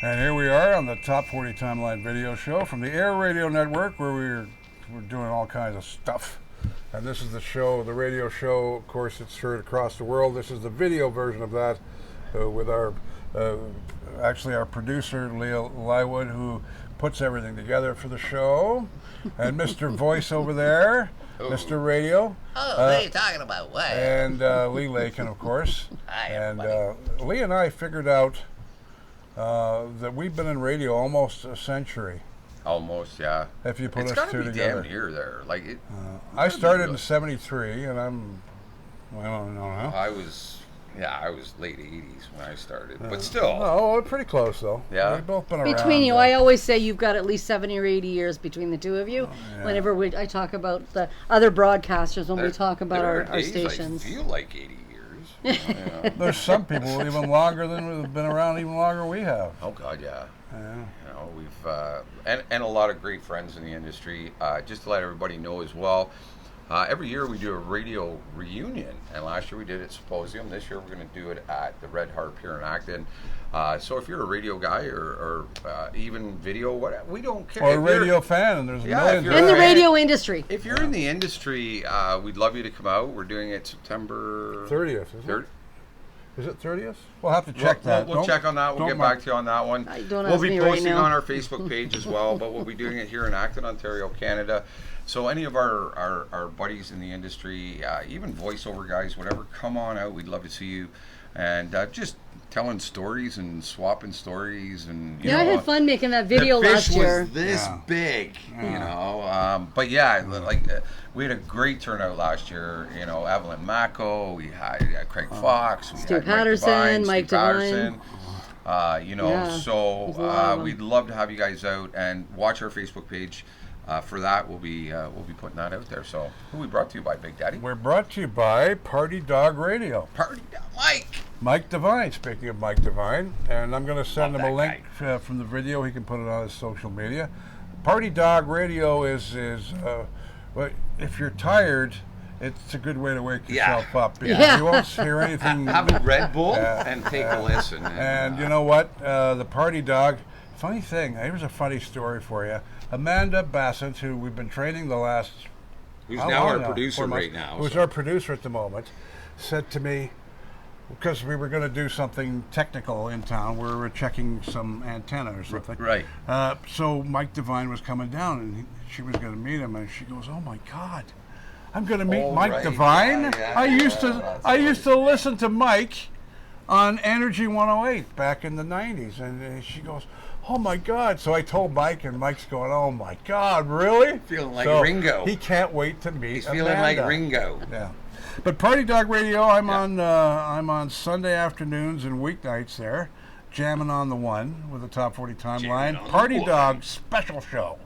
And here we are on the Top 40 Timeline video show from the Air Radio Network, where we're doing all kinds of stuff. And this is the show, the radio show. Of course, it's heard across the world. This is the video version of that with our, actually our producer, Leah Lywood, who puts everything together for the show. And Mr. Voice over there, Mr. Radio. Oh, what are you talking about? What? And Lee Lakin, of course. Hi, and everybody. Lee and I figured out that we've been in radio almost a century. Almost, yeah. If you put it's us two be together. Damn near there. Like it. I started in '73, and I don't know how. I was late '80s when I started, but still. Oh, pretty close though. Yeah. We've both been around. Between you, I always say you've got at least 70 or 80 years between the two of you. yeah. Whenever I talk about the other broadcasters, when we talk about there our are days stations. I feel like 80 years. Yeah. There's some people even longer than we've been around, even longer we have. Oh God, yeah. Yeah. You know, we've and a lot of great friends in the industry. Just to let everybody know as well, every year we do a radio reunion, and last year we did it at Symposium. This year we're going to do it at the Red Harp here in Acton. So if you're a radio guy or even video, whatever, we don't care. Or a If you're- radio fan, and there's Yeah, millions. if In you're the a- radio industry. If you're in the industry, we'd love you to come out. We're doing it September 30th, isn't third. it? Is it 30th? We'll have to check that. We'll check on that. We'll don't get mark- back to you on that one. Don't We'll ask be me right posting now. on our Facebook page as well, but we'll be doing it here in Acton, Ontario, Canada. So any of our buddies in the industry, even voiceover guys, whatever, come on out. We'd love to see you. And just telling stories and swapping stories. And you Yeah, I know, had fun making that video the fish last year. was this Yeah. big, you know. But yeah, like we had a great turnout last year. You know, Evelyn Mako, we had Craig Fox, we Steve had Mike Patterson, Devine, Mike Steve Devine. Patterson. You know, Yeah, there's a lot of so them. we'd love to have you guys out and watch our Facebook page. For that, we'll be putting that out there. So, who we brought to you by, Big Daddy? We're brought to you by Party Dog Radio. Party Mike. Mike Devine, speaking of Mike Devine, and I'm going to send Love him a that link from the video. He can put it on his social media. Party Dog Radio is well, if you're tired, it's a good way to wake Yeah. yourself up. Yeah. You won't hear anything. Have a Red Bull Yeah, and take a listen. And you know what? The Party Dog, funny thing, here's a funny story for you. Amanda Bassett, who we've been training the last... who's how now long our now? producer 4 months? right now? Who's so- our producer at the moment, said to me, because we were going to do something technical in town, we were checking some antenna or something. Right. So Mike Devine was coming down, and she was going to meet him, and she goes, "Oh my God, I'm going to meet Oh, Mike right. Devine." Yeah, I used to listen to Mike on Energy 108 back in the 90s, and she goes, "Oh my God!" So I told Mike, and Mike's going, "Oh my God, really?" Feeling like So Ringo. He can't wait to meet. He's feeling like Amanda. Ringo. Yeah. But Party Dog Radio, I'm on Sunday afternoons and weeknights there, jamming on the one with the Top 40 Timeline. on Party the one. Dog special show,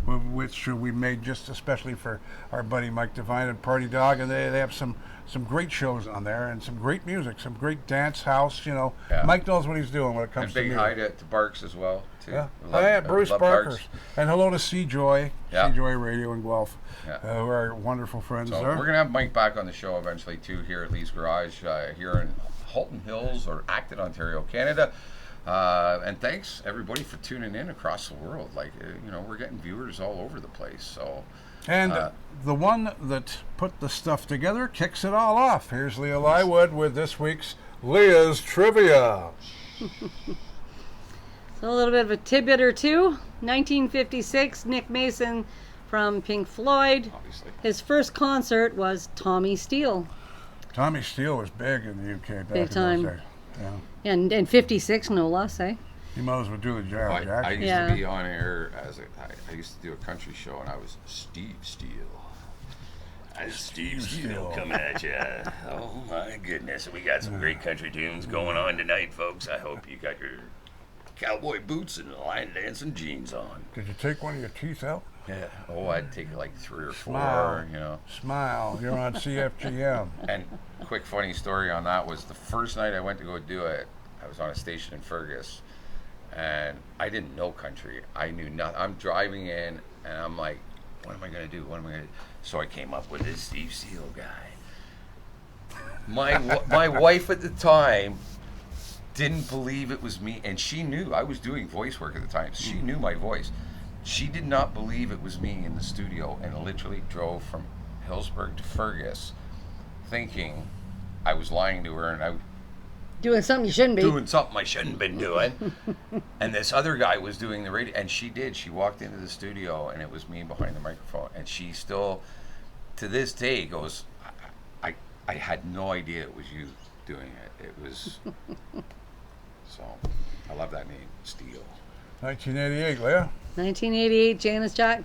which we made just especially for our buddy Mike Devine and Party Dog, and they have some great shows on there and some great music, some great dance house. You know, Yeah. Mike knows what he's doing when it comes And to big music. hi to Barks as well, too. Yeah. Love- Oh, yeah, Bruce love Barkers. Barks. And hello to C-Joy, Yeah. C-Joy Radio in Guelph, Yeah. who are wonderful friends So there. we're going to have Mike back on the show eventually, too, here at Lee's Garage, here in Halton Hills or Acton, Ontario, Canada. And thanks, everybody, for tuning in across the world. Like, you know, we're getting viewers all over the place. So, And the one that put the stuff together kicks it all off. Here's Leah Lywood with this week's Leah's Trivia. So a little bit of a tidbit or two. 1956, Nick Mason from Pink Floyd. obviously. His first concert was Tommy Steele. Tommy Steele was big in the UK back Big in time. those days. Yeah. And 56, no less, eh? You might as well do the Jared I Jackson. used Yeah. to be on air I used to do a country show, and I was Steve Steele. Steve Steele. Steele coming at you. Oh my goodness, we got some great country tunes going on tonight, folks. I hope you got your cowboy boots and line dancing jeans on. Did you take one of your teeth out? Yeah. Oh, I'd take like 3 or 4, Smile. you know. Smile. You're on CFGM. And quick funny story on that was the first night I went to go do it, I was on a station in Fergus, and I didn't know country. I knew nothing. I'm driving in, and I'm like, what am I going to do? What am I going to do? So I came up with this Steve Steele guy. My wife at the time didn't believe it was me, and she knew I was doing voice work at the time. She knew my voice. She did not believe it was me in the studio, and literally drove from Hillsburg to Fergus, thinking I was lying to her and I Doing something you shouldn't be. doing something I shouldn't have been doing. And this other guy was doing the radio, and she did. She walked into the studio, and it was me behind the microphone. And she still, to this day, goes, I had no idea it was you doing it. It was, so, I love that name, Steele. 1988, Leah. 1988,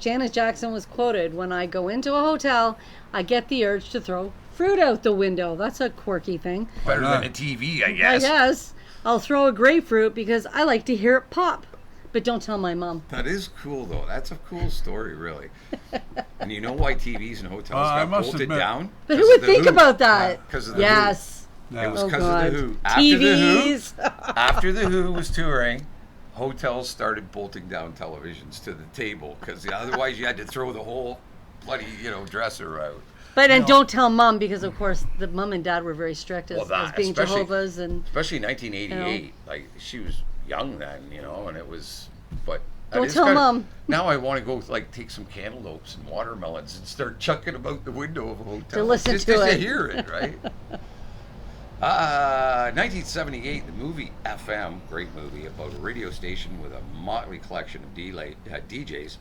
Janis Jackson was quoted, "When I go into a hotel, I get the urge to throw fruit out the window." That's a quirky thing. Better than a TV, I guess. I guess. I'll throw a grapefruit because I like to hear it pop. But don't tell my mom. That is cool, though. That's a cool story, really. And you know why TVs and hotels I got must bolted admit- down? But 'Cause who would of the think Who. about that? 'Cause of the Yes. Who. It was Oh, because of God. the Who. TVs. After the Who was touring, hotels started bolting down televisions to the table because otherwise you had to throw the whole bloody, dresser out. But and don't tell mom because of course the mom and dad were very strict as being especially- Jehovah's and Especially in 1988, like she was young then, and it was, but. that Don't is tell kinda- Mom. Now I want to go take some cantaloupes and watermelons and start chucking them out the window of a hotel. To listen just to to it. hear it, right? 1978, the movie FM, great movie about a radio station with a motley collection of DJs,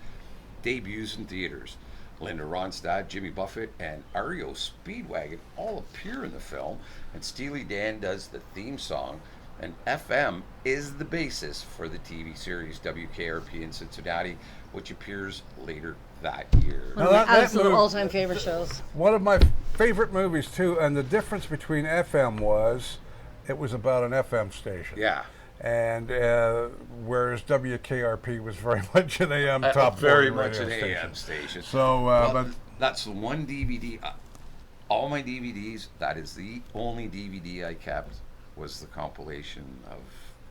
debuts in theaters. Linda Ronstadt, Jimmy Buffett, and REO Speedwagon all appear in the film, and Steely Dan does the theme song, and FM is the basis for the TV series WKRP in Cincinnati, which appears later that year. one Now of my that absolute movie- all-time favorite shows. One of my favorite movies too, and the difference between FM was, it was about an FM station. Yeah. And whereas WKRP was very much an AM top very 40 much radio an station. AM station. So, Well, but that's the one DVD. All my DVDs, that is the only DVD I kept, was the compilation of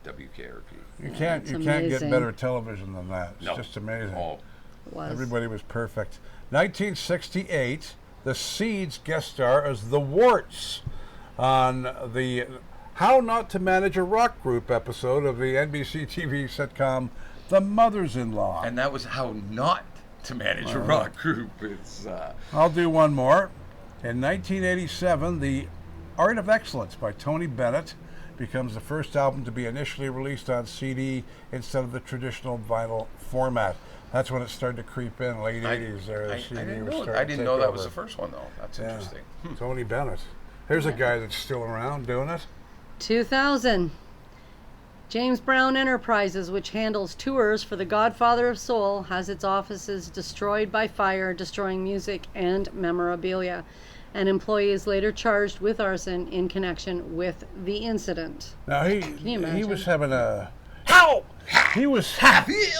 WKRP. you can't It's get amazing. better television than that. It's No. just amazing. Oh, It was. Everybody was perfect. 1968, the Seeds guest star as the Warts on the How Not to Manage a Rock Group episode of the NBC TV sitcom The Mothers-in-Law. and that was how not to manage a rock group. It's I'll do one more. In 1987, The Art of Excellence by Tony Bennett becomes the first album to be initially released on CD instead of the traditional vinyl format. That's when it started to creep in, late 80s there. The I CD didn't was know. starting I to didn't take know that was over. the first one though. That's Yeah. interesting. Tony Bennett. Here's a guy that's still around doing it. 2000. James Brown Enterprises, which handles tours for the Godfather of Soul, has its offices destroyed by fire, destroying music and memorabilia. An employee is later charged with arson in connection with the incident. Now you he imagine? was having a he was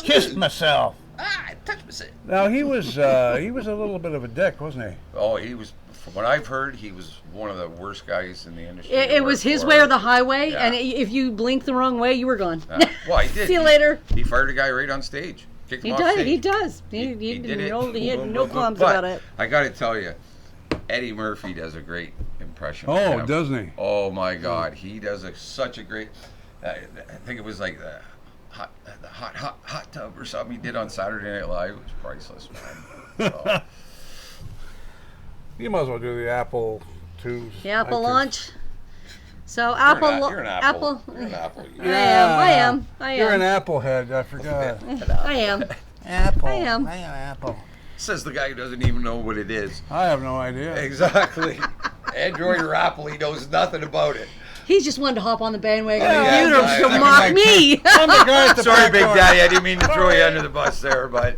kissed myself. Touch myself. Now he was a little bit of a dick, wasn't he? Oh, he was. From what I've heard, he was one of the worst guys in the industry. It to was work his for. way or the highway, Yeah. and if you blinked the wrong way, you were gone. Well, he did. See you later. He fired a guy right on stage. Kicked him He off does. stage. He does. He did it. had no qualms But about it. I got to tell you, Eddie Murphy does a great impression. of Oh, him. doesn't he? Oh my God, he does such a great. I think it was like the hot tub or something he did on Saturday Night Live. It was priceless, man. So, You might as well do the Apple II. The Apple iTunes. launch. So you're an Apple. You're an Apple. I am. You're an Apple head. I forgot. I am. Apple. I am. Apple. Says the guy who doesn't even know what it is. I have no idea. Exactly. Android or Apple, he knows nothing about it. He just wanted to hop on the bandwagon Yeah, of the computer yeah, to mock me. I'm the guy at the Sorry, back Big door. Daddy, I didn't mean to throw you under the bus there, but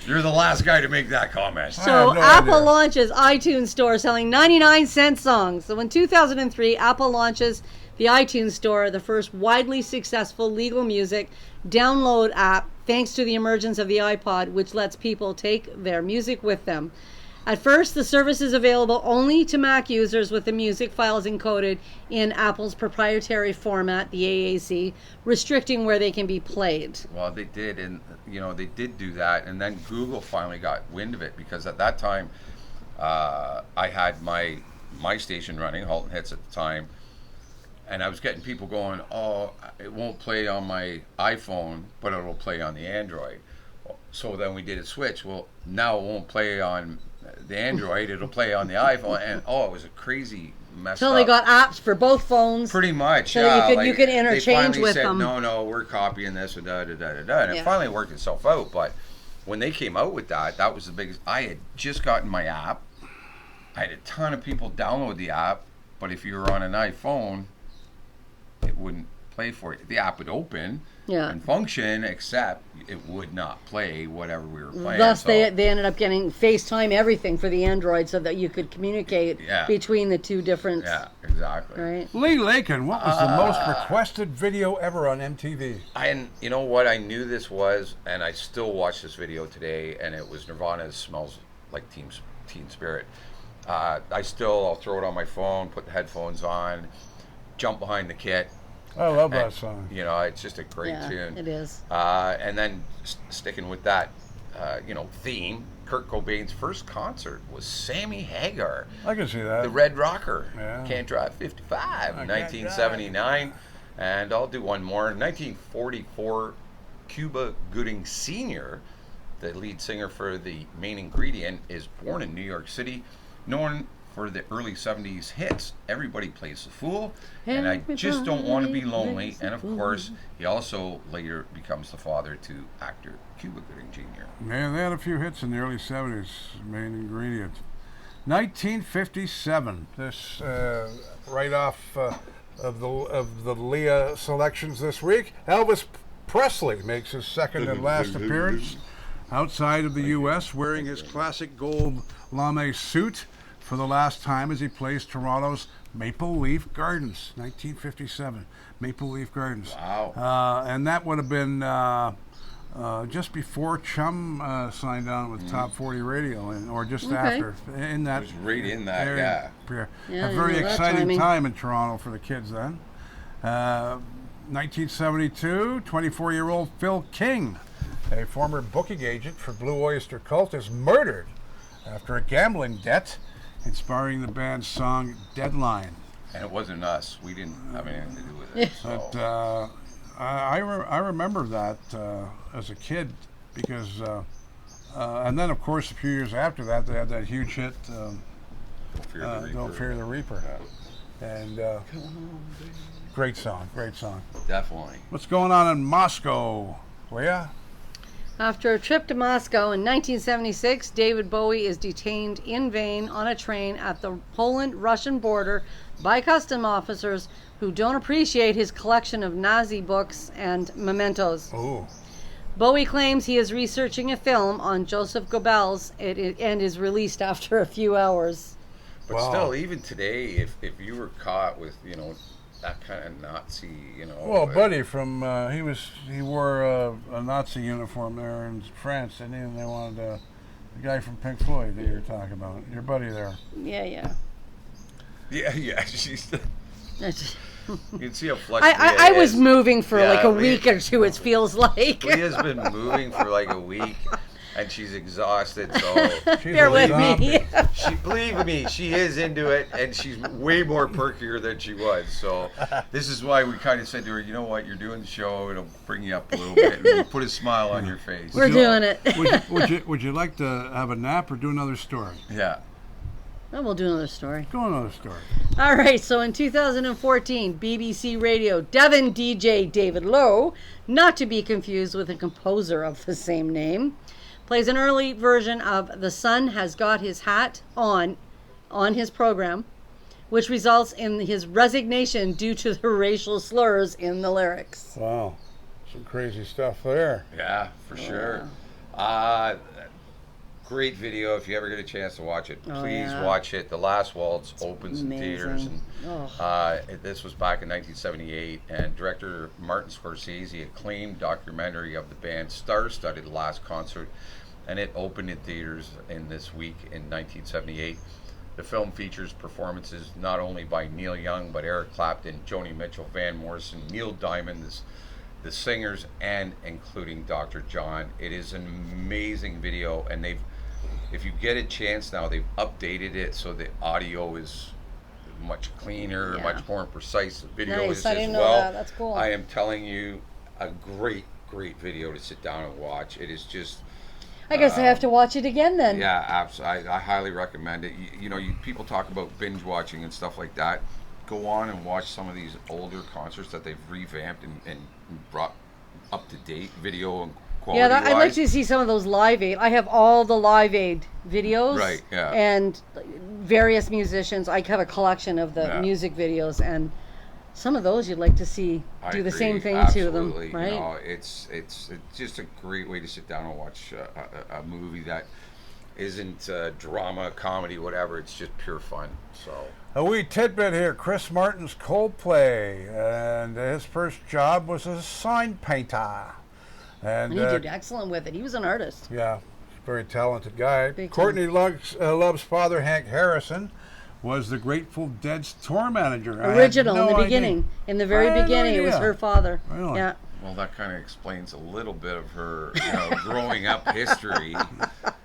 you're the last guy to make that comment. So no Apple idea. launches iTunes Store selling 99-cent songs. So in 2003, Apple launches the iTunes Store, the first widely successful legal music download app, thanks to the emergence of the iPod, which lets people take their music with them. At first, the service is available only to Mac users with the music files encoded in Apple's proprietary format, the AAC, restricting where they can be played. Well, they did, and they did do that, and then Google finally got wind of it because at that time, I had my station running, Halton Hits at the time, And I was getting people going, oh, it won't play on my iPhone, but it'll play on the Android. So then we did a switch. Well, now it won't play on the Android, it'll play on the iPhone. And it was a crazy mess So up. they got apps for both phones. Pretty much, So yeah. you can interchange they finally with said, them. No, we're copying this, and And it finally worked itself out. But when they came out with that, that was the biggest. I had just gotten my app. I had a ton of people download the app, but if you were on an iPhone, it wouldn't play for you. The app would open and function, except it would not play whatever we were playing. Thus, they ended up getting FaceTime everything for the Android so that you could communicate between the two different. Yeah, exactly. Right. Lee Lakin, what was the most requested video ever on MTV? And you know what? I knew this was, and I still watch this video today, and it was Nirvana's "Smells Like Teen Spirit." I'll throw it on my phone, put the headphones on, jump behind the kit. I love that song. You know, it's just a great tune. It is. And then sticking with that, theme, Kurt Cobain's first concert was Sammy Hagar, I can see that. the Red Rocker. Yeah. Can't Drive 55, 1979. And I'll do one more. In 1944, Cuba Gooding Sr., the lead singer for the Main Ingredient, is born in New York City, known for the early 70s hits. Everybody Plays the Fool, and I Just Don't Want to Be Lonely. And of course, he also later becomes the father to actor Cuba Gooding Jr. Man, they had a few hits in the early 70s, Main Ingredient. 1957, this right off of the Leah selections this week, Elvis Presley makes his second and last appearance outside of the U.S., wearing his classic gold lame suit for the last time as he plays Toronto's Maple Leaf Gardens, 1957. Maple Leaf Gardens. Wow. And that would have been just before Chum signed on with Top 40 Radio, or just after. In that, It was right in that, area. Yeah, A very that exciting timing. time in Toronto for the kids then. 1972, 24-year-old Phil King, a former booking agent for Blue Oyster Cult, is murdered after a gambling debt, inspiring the band's song Deadline. And it wasn't us. We didn't have anything to do with it. So. But I remember that as a kid because, and then of course a few years after that they had that huge hit, Don't Fear the Reaper. Yeah. And great song. Definitely. What's going on in Moscow, Leah? After a trip to Moscow in 1976, David Bowie is detained in vain on a train at the Poland-Russian border by custom officers who don't appreciate his collection of Nazi books and mementos. Oh. Bowie claims he is researching a film on Joseph Goebbels and is released after a few hours. But still, even today, if you were caught with, that kind of Nazi, Well, Buddy from he wore a Nazi uniform there in France, didn't he? And they wanted the guy from Pink Floyd that you're talking about, your buddy there. Yeah. Yeah, she's. You can see how flexible I it was is. moving for like a Leah- week or two, it feels like. Leah's been moving for like a week, and she's exhausted. So Bear with me. believe me, she is into it, and she's way more perkier than she was. So this is why we kind of said to her, you know what, you're doing the show, it'll bring you up a little bit, and put a smile on your face. We're doing it. Would you like to have a nap or do another story? Yeah. Well, we'll do another story. Go another story. All right, so in 2014, BBC Radio Devon DJ David Lowe, not to be confused with a composer of the same name, plays an early version of The Sun Has Got His Hat on his program, which results in his resignation due to the racial slurs in the lyrics. Wow, some crazy stuff there. Yeah, for sure. Great video. If you ever get a chance to watch it, please watch it. The Last Waltz opens in theaters, and this was back in 1978. And director Martin Scorsese acclaimed documentary of the band's star-studded last concert, and it opened in theaters in this week in 1978. The film features performances not only by Neil Young, but Eric Clapton, Joni Mitchell, Van Morrison, Neil Diamond, the singers, and including Dr. John. It is an amazing video, and if you get a chance now, they've updated it so the audio is much cleaner, Yeah. much more precise. The video Nice, is I as didn't know well. that. That's cool. I am telling you, a great video to sit down and watch. It is just. I guess I have to watch it again then. Yeah, absolutely. I highly recommend it. People talk about binge watching and stuff like that. Go on and watch some of these older concerts that they've revamped and brought up to date video and quality. Yeah, I'd like to see some of those Live Aid. I have all the Live Aid videos. Right, yeah. And various musicians. I have a collection of the music videos, and some of those you'd like to see do the same thing to them, right? It's just a great way to sit down and watch a movie that isn't drama, comedy, whatever. It's just pure fun. So A wee tidbit here. Chris Martin's Coldplay, and his first job was as a sign painter. And he did excellent with it. He was an artist. Yeah, very talented guy. Big time. Courtney Love's father, Hank Harrison, was the Grateful Dead's tour manager. Original, in the idea. beginning. In the very I had no beginning, it was idea. her father. Really? Yeah. well, that kind of explains a little bit of her growing up history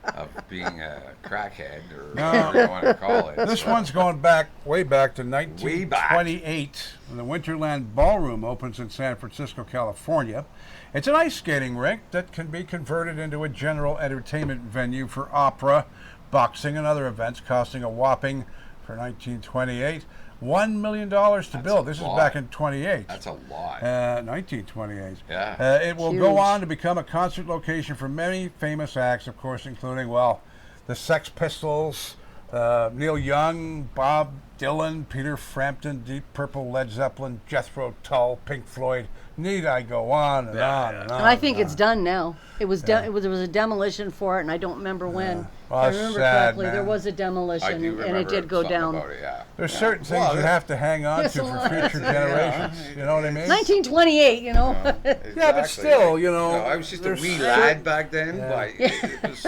of being a crackhead or whatever you want to call it. This So, one's going way back to 1928 when the Winterland Ballroom opens in San Francisco, California. It's an ice skating rink that can be converted into a general entertainment venue for opera, boxing, and other events, costing a whopping, for 1928, $1 million to build. This is lot. back in 28. That's a lot. 1928. Yeah. It will Huge. go on to become a concert location for many famous acts, of course, including, well, the Sex Pistols, Neil Young, Bob Dylan, Peter Frampton, Deep Purple, Led Zeppelin, Jethro Tull, Pink Floyd. Need I go on and on and on? And I think and it's done now. It was there was a demolition for it, and I don't remember when. Well, if I that's remember sad, correctly, man. there was a I demolition, do and remember it did go something down. about it, yeah. There's certain things you have to hang on Yes, to for a lot. future generations. You know what I mean? 1928, you know. Yeah, but still, I was just a there's wee certain- lad back then, Yeah. but it was,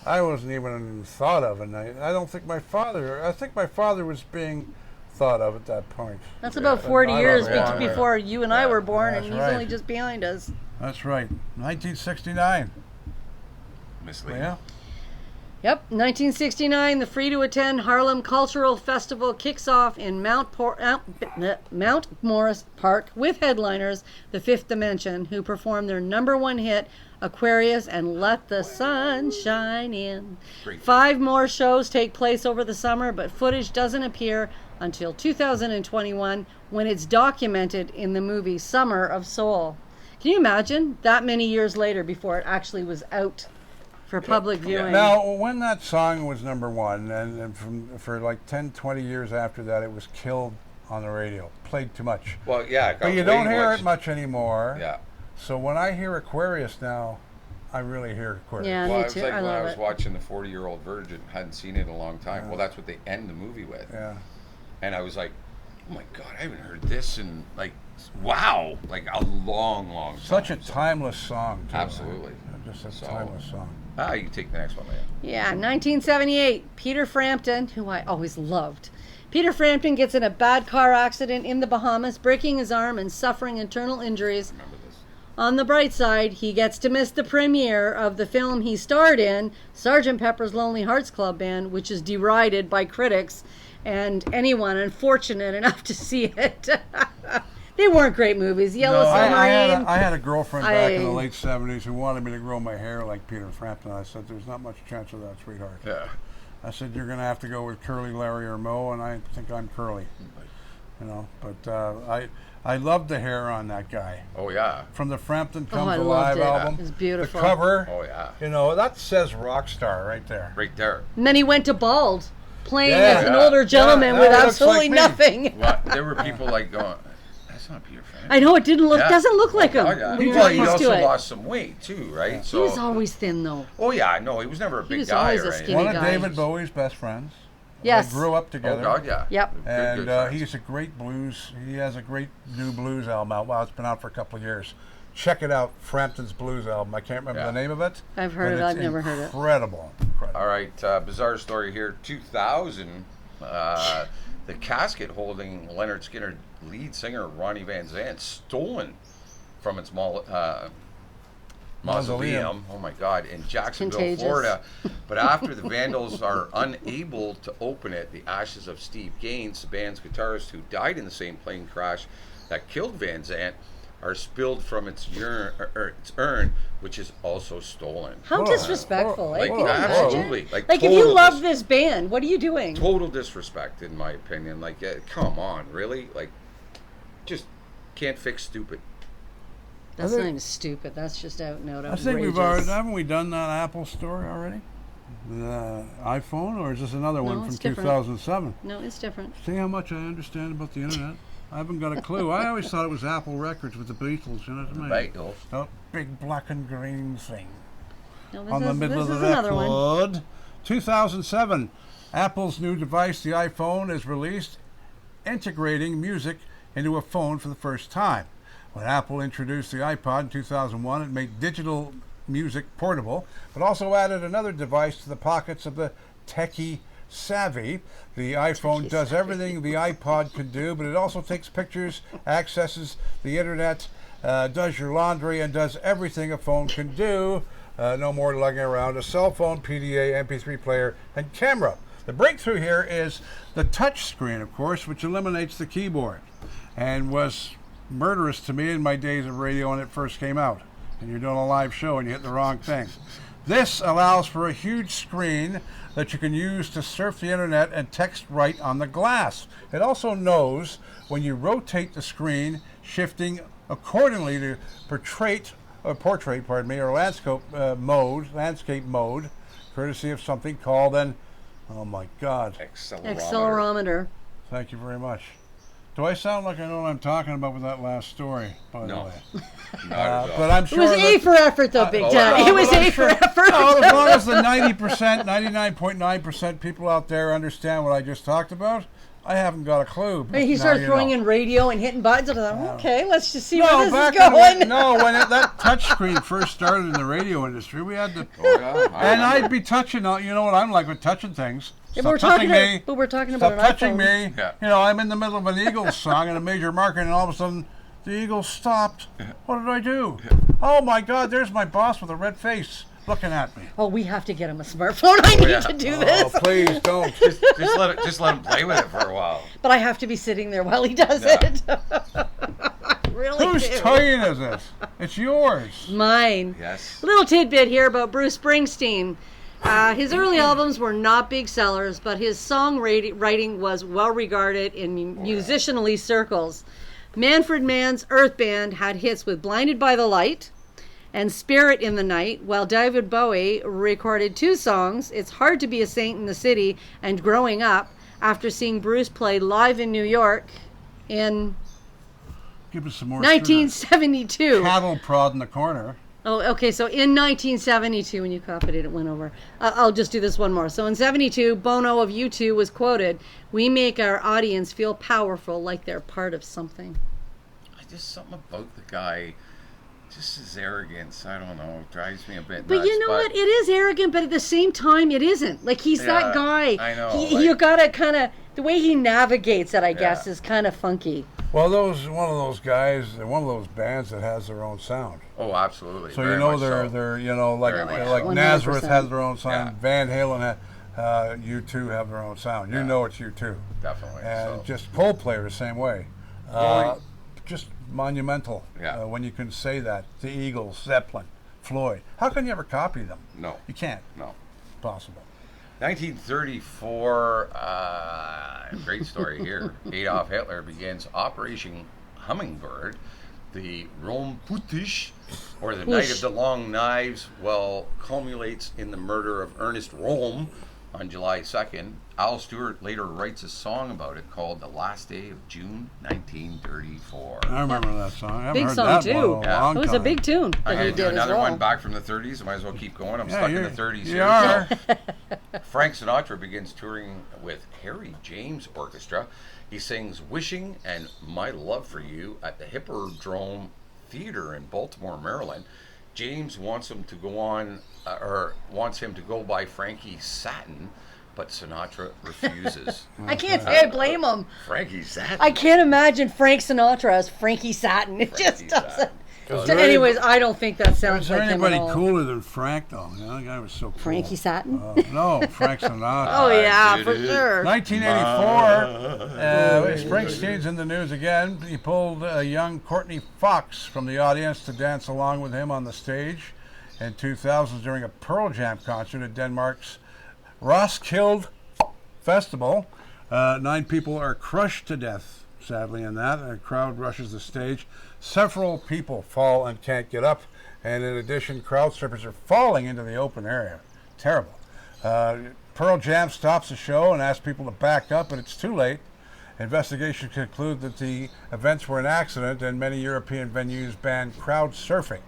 I wasn't even thought of, and I don't think my father. I think my father was being thought of at that point. That's about But 40 I years don't know. before you and I were born, and That's he's right. only just behind us. That's right. 1969. Miss Leah. Yeah. Yep, 1969, the free-to-attend Harlem Cultural Festival kicks off in Mount Morris Park with headliners The Fifth Dimension, who perform their #1 hit, Aquarius and Let the Sun Shine In. Great. 5 more shows take place over the summer, but footage doesn't appear until 2021 when it's documented in the movie Summer of Soul. Can you imagine that many years later before it actually was out for public viewing? Now, when that song was #1, and for like 10, 20 years after that, it was killed on the radio. Played too much. Well, yeah. it got But you way don't hear it much anymore. Yeah. So when I hear Aquarius now, I really hear Aquarius. Yeah, Well, me it was too. like I when I love was it. watching The 40-Year-Old Virgin, hadn't seen it in a long time. Well, that's what they end the movie with. Yeah. And I was like, oh my God, I haven't heard this in, like, wow, like a long, long time. Such a So- timeless song, too. Absolutely. Just a So- timeless song. You can take the next one, Leah. Yeah, 1978, Peter Frampton, who I always loved. Peter Frampton gets in a bad car accident in the Bahamas, breaking his arm and suffering internal injuries. Remember this? On the bright side, he gets to miss the premiere of the film he starred in, Sgt. Pepper's Lonely Hearts Club Band, which is derided by critics and anyone unfortunate enough to see it. They weren't great movies. Yellow No, Submarine. I had a girlfriend back in the I- late 70s who wanted me to grow my hair like Peter Frampton. I said, there's not much chance of that, sweetheart. Yeah. I said, you're going to have to go with Curly, Larry, or Moe, and I think I'm Curly. You know, but I loved the hair on that guy. Oh, yeah. From the Frampton Oh, Comes I Alive loved it. album. It was beautiful. The cover, Oh, yeah. you know, that says rock star right there. Right there. And then he went to bald, playing Yeah. as an Yeah. older gentleman Yeah, with that looks absolutely like me. nothing. Well, there were people like going, that's not Peter Frampton. I know it didn't look, Yeah. doesn't look like him. Oh, yeah. when you're Well, not he used also to it. lost some weight, too, right? He So, was always thin, though. oh, yeah, no, he was never a big was guy always or a anything. skinny One of guy. David Bowie's best friends. Yes. They grew up Oh, together. God, yeah. Yep. Good, And good friends. he's a great blues. He has a great new blues album out. Well, it's been out for a couple of years. Check it out, Frampton's Blues album. I can't remember Yeah. the name of it. I've heard but it. it's I've never heard it. Incredible. All right, bizarre story here. 2000, the casket holding Leonard Skinner lead singer Ronnie Van Zant stolen from its Mausoleum. Oh my God, in Jacksonville, Contagious. Florida. But after the Vandals are unable to open it, the ashes of Steve Gaines, the band's guitarist who died in the same plane crash that killed Van Zandt, are spilled from its urn, which is also stolen. How disrespectful, eh? Like, Can you imagine? absolutely. Like if total you love this band, what are you doing? Total disrespect, in my opinion. Like, come on, really? Like, just can't fix stupid. That's not even stupid. That's just out and out I outrageous. think haven't we done that Apple story already? The iPhone, or is this another one from it's different. 2007? No, it's different. See how much I understand about the internet? I haven't got a clue. I always thought it was Apple Records with the Beatles, you know what I mean? Beatles. That big black and green thing No, this on the is, middle this of is the another one. record. 2007, Apple's new device, the iPhone, is released, integrating music into a phone for the first time. When Apple introduced the iPod in 2001, it made digital music portable, but also added another device to the pockets of the techie savvy. The iPhone does everything the iPod could do, but it also takes pictures, accesses the internet, does your laundry, and does everything a phone can do. No more lugging around a cell phone, PDA, MP3 player, and camera. The breakthrough here is the touch screen, of course, which eliminates the keyboard, and was murderous to me in my days of radio when it first came out. And you're doing a live show and you hit the wrong thing. This allows for a huge screen that you can use to surf the internet and text right on the glass. It also knows when you rotate the screen, shifting accordingly to portrait, or landscape mode, courtesy of something called an, oh my God, Accelerometer. thank you very much. Do I sound like I know what I'm talking about with that last story, by the way? Not at all. But I'm It sure was A for effort, though, Big Daddy. no, It was but I'm A for effort. No, as long as the 90%, 99.9% people out there understand what I just talked about, I haven't got a clue. But He now started you throwing know. in radio and hitting buttons. And I thought, okay, let's just see No, where this back is in going. when that touch screen first started in the radio industry, we had to, and I'd be touching. You know what I'm like with touching things. Yeah, Stop but touching me. But we're talking about Stop an touching iPhone. me. Yeah. You know, I'm in the middle of an Eagles song in a major market, and all of a sudden, the Eagles stopped. What did I do? Oh my God! There's my boss with a red face looking at me. Oh, we have to get him a smartphone. I need to do Oh, this. please don't. just let him play with it for a while. But I have to be sitting there while he does it. Really Whose do. toy is it? It's yours. Mine. Yes. A little tidbit here about Bruce Springsteen. His early albums were not big sellers, but his songwriting was well regarded in musicianly circles. Manfred Mann's Earth Band had hits with Blinded by the Light and Spirit in the Night, while David Bowie recorded two songs, It's Hard to Be a Saint in the City and Growing Up, after seeing Bruce play live in New York in Give us some more. 1972. Cattle prod in the corner. Oh, okay. So in 1972, when you copied it, it went over. I'll just do this one more. So in 72, Bono of U2 was quoted, "We make our audience feel powerful, like they're part of something." Just something about the guy, just his arrogance, I don't know, drives me a bit But nuts. you know what? It is arrogant, but at the same time, it isn't. Like, he's that guy. I know, You gotta kind of, the way he navigates it, I guess, is kind of funky. Well, one of those guys, one of those bands that has their own sound. Oh, absolutely. So very you know much so. they're you know like Very much like so. Nazareth 100%. has their own sound. Yeah. Van Halen U2 have their own sound. You Yeah. know it's U2. Definitely. And so. just Coldplay the same way. Just monumental. Yeah. When you can say that. The Eagles, Zeppelin, Floyd. How can you ever copy them? No. You can't. No. Possible. 1934, great story here. Adolf Hitler begins Operation Hummingbird. The Romputisch, or the Night of the Long Knives, culminates in the murder of Ernest Röhm on July 2nd. Al Stewart later writes a song about it called The Last Day of June 1934. I remember that song. I haven't Big heard song, that too. one in a Yeah. long It was a time. big tune I'm that he going to do did as another well. one back from the 30s. I might as well keep going. I'm Yeah, stuck in you're- the 30s you here. are. Frank Sinatra begins touring with Harry James Orchestra. He sings Wishing and My Love for You at the Hippodrome Theater in Baltimore, Maryland. James wants him to go by Frankie Satin, but Sinatra refuses. I can't say I blame him. Frankie Satin? I can't imagine Frank Sinatra as Frankie Satin. It just Frankie doesn't. Satin. Anyways, I don't think that sounds Is there like him at anybody all. cooler than Frank, though? You know, the guy was so cool. Frankie Satin? No, Frank Sinatra. Oh, yeah, for sure. 1984, Springsteen's in the news again. He pulled a young Courtney Fox from the audience to dance along with him on the stage in 2000 during a Pearl Jam concert at Denmark's Roskilde Festival. 9 people are crushed to death, sadly, in that. A crowd rushes the stage. Several people fall and can't get up. And in addition, crowd surfers are falling into the open area. Terrible. Pearl Jam stops the show and asks people to back up, but it's too late. Investigations conclude that the events were an accident, and many European venues banned crowd surfing.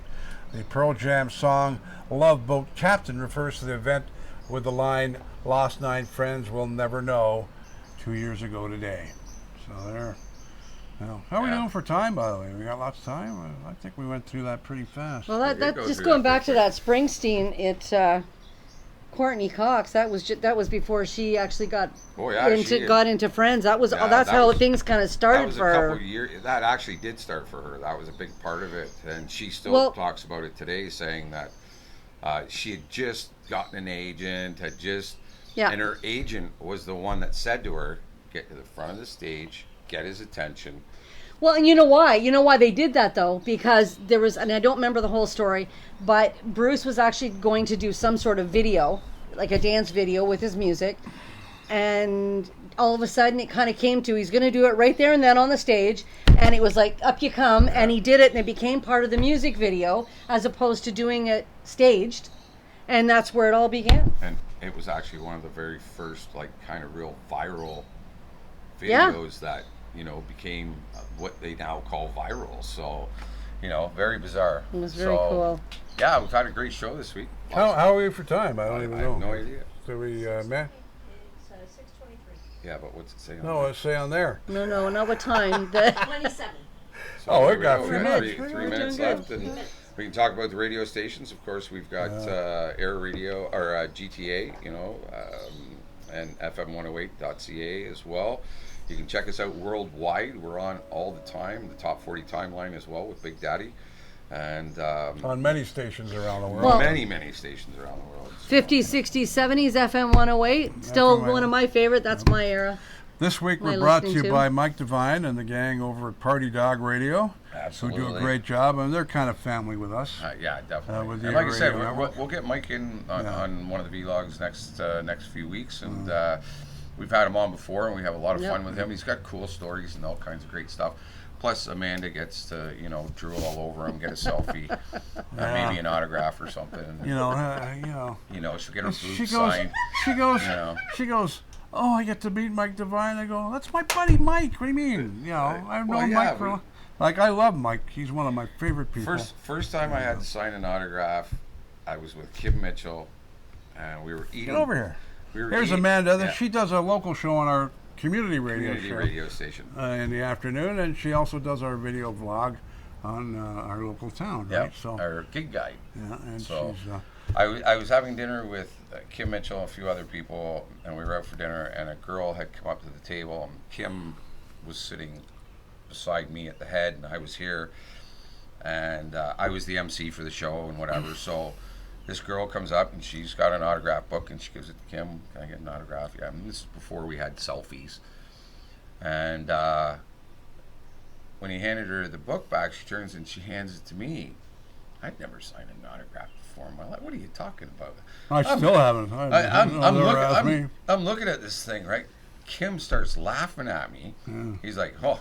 The Pearl Jam song Love Boat Captain refers to the event with the line, "Lost 9 friends will never know," 2 years ago today. So there. Well, how are we doing for time, by the way? We got lots of time? I think we went through that pretty fast. Well, that just going back to that Springsteen, Courtney Cox. That was before she actually got into Friends. That's how things kind of started for her. That was a couple years. That actually did start for her. That was a big part of it, and she still talks about it today, saying that she had just gotten an agent, and her agent was the one that said to her, "Get to the front of the stage, get his attention." Well, and you know why? You know why they did that, though? Because there was, and I don't remember the whole story, but Bruce was actually going to do some sort of video, like a dance video with his music, and all of a sudden it kind of came to, he's going to do it right there and then on the stage, and it was like, up you come, and he did it, and it became part of the music video, as opposed to doing it staged, and that's where it all began. And it was actually one of the very first, like, kind of real viral videos that, you know, became what they now call viral. So, you know, very bizarre. It was very cool. Yeah, we've had a great show this week. How are we for time? I don't even know. I have no idea. So we, Matt? It's 6:23. Yeah, but what's it say on No, let's say on there. No, not what time. 27. Oh, we there got go. a few We minutes. Three minutes doing left, and we can talk about the radio stations. Of course, we've got Air Radio, or GTA, you know, and FM108.ca as well. You can check us out worldwide. We're on all the time, the top 40 timeline as well with Big Daddy. And On many stations around the world. Well, many stations around the world. 50s, 60s, 70s, FM 108. Still one of my favorite. That's my era. This week My we're brought to listening you to. by Mike Devine and the gang over at Party Dog Radio, Absolutely. who do a great job, and they're kind of family with us. Yeah, definitely. with And the like I said, radio network. we'll get Mike in on one of the vlogs next few weeks, and we've had him on before, and we have a lot of fun with him. He's got cool stories and all kinds of great stuff. Plus, Amanda gets to, you know, drool all over him, get a selfie, maybe an autograph or something. You know, She'll get her she boots goes, signed. she goes, oh, I get to meet Mike Devine. I go, that's my buddy Mike. What do you mean? You know, I've known Mike for, like, I love Mike. He's one of my favorite people. First time I had to sign an autograph, I was with Kim Mitchell, and we were eating. Get over here. Here's eating, Amanda. yeah. She does a local show on our community radio station in the afternoon, and she also does our video vlog on our local town, right? So our gig guide. Yeah, and so she's. I was having dinner with Kim Mitchell, a few other people, and we were out for dinner, and a girl had come up to the table, and Kim was sitting beside me at the head, and I was here, and I was the MC for the show and whatever. So this girl comes up, and she's got an autograph book, and she gives it to Kim. Can I get an autograph? Yeah, and this is before we had selfies. And when he handed her the book back, she turns and she hands it to me. I'd never signed an autograph before in my life. What are you talking about? I still haven't. I'm looking at this thing, right? Kim starts laughing at me. Yeah. He's like, oh,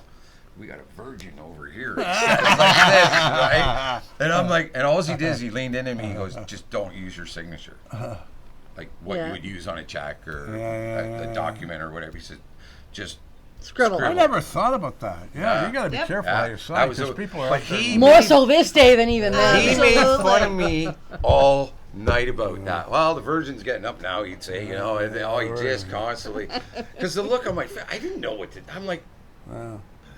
we got a virgin over here. It's like this, right? And I'm like, and all he did is he leaned into me. He goes, just don't use your signature. Like what you would use on a check or a document or whatever. He said, just Scribble. I never thought about that. Yeah, you got to be careful how you sign, because people are. More so this day than even then. He made fun of me all night about that. Well, the virgin's getting up now, he'd say, you know, and he just constantly. Because the look on my face, I didn't know what to. I'm like.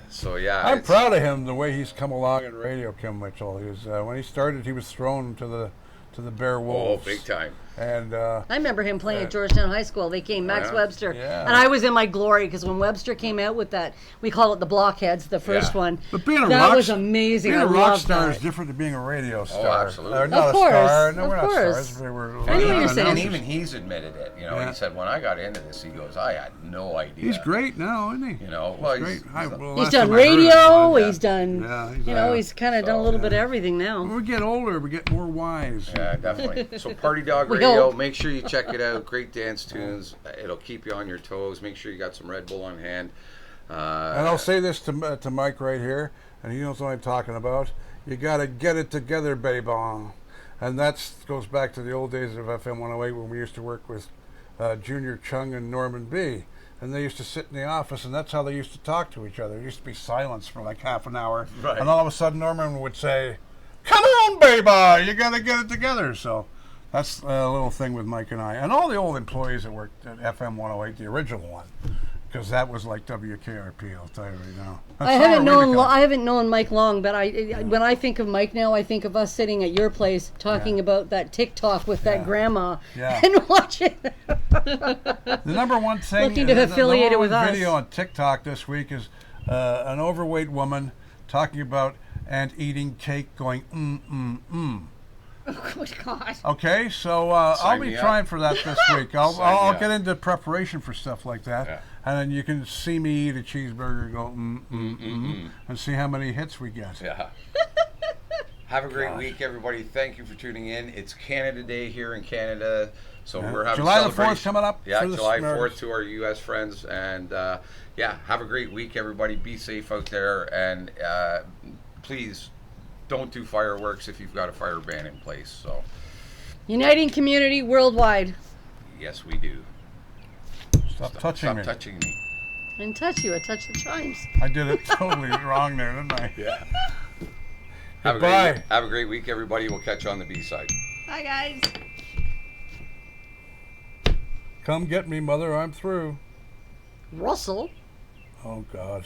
So yeah, I'm proud of him the way he's come along in radio, Kim Mitchell. He was when he started, he was thrown to the bare wolves. Oh, big time. And I remember him playing at Georgetown High School. They came, Max yeah? Webster. Yeah. And I was in my glory because when Webster came out with that, we call it the Blockheads, the first Yeah. one. but being a that rock, was amazing. Being I a rock loved star that. is different than being a radio star. absolutely. Or not Of a star. course, No, of we're not course. stars. We were I know what you're saying. And even he's admitted it. You know, Yeah. he said, when I got into this, he goes, I had no idea. He's great now, isn't he? You know, well, Great. he's He's done radio. He's done, Yeah, he's kind of done a little bit of everything now. When we get older, we get more wise. Yeah, definitely. So Party Dog We Radio, hope. make sure you check it out. Great dance tunes. It'll keep you on your toes. Make sure you got some Red Bull on hand. And I'll say this to Mike right here, and he knows what I'm talking about. You got to get it together, baby. And that goes back to the old days of FM 108 when we used to work with Junior Chung and Norman B. And they used to sit in the office, and that's how they used to talk to each other. There used to be silence for like half an hour. Right. And all of a sudden, Norman would say, "Come on, baby, you got to get it together." So that's a little thing with Mike and I. And all the old employees that worked at FM 108, the original one, because that was like WKRP, I'll tell you right now. I haven't known Mike long, but when I think of Mike now, I think of us sitting at your place talking about that TikTok with that grandma and watching. The number one thing, Looking to affiliate it with the us. video on TikTok this week is an overweight woman talking about and eating cake, going Oh God! Okay, so I'll be me up. trying for that this week. Sign me I'll up. get into preparation for stuff like that, Yeah. and then you can see me eat a cheeseburger and go and see how many hits we get. Yeah. Have a great week, everybody. Thank you for tuning in. It's Canada Day here in Canada, so we're having July the 4th celebration. coming up. Yeah, for the July Americans. 4th to our U.S. friends, and have a great week, everybody. Be safe out there, and please don't do fireworks if you've got a fire ban in place. So, Uniting community worldwide. yes, we do. Stop touching me. Stop touching me. I didn't touch you. I touched the chimes. I did it totally wrong there, didn't I? Yeah. Goodbye. Have a great week, everybody. We'll catch you on the B-side. Bye, guys. Come get me, mother. I'm through. Russell. Oh God.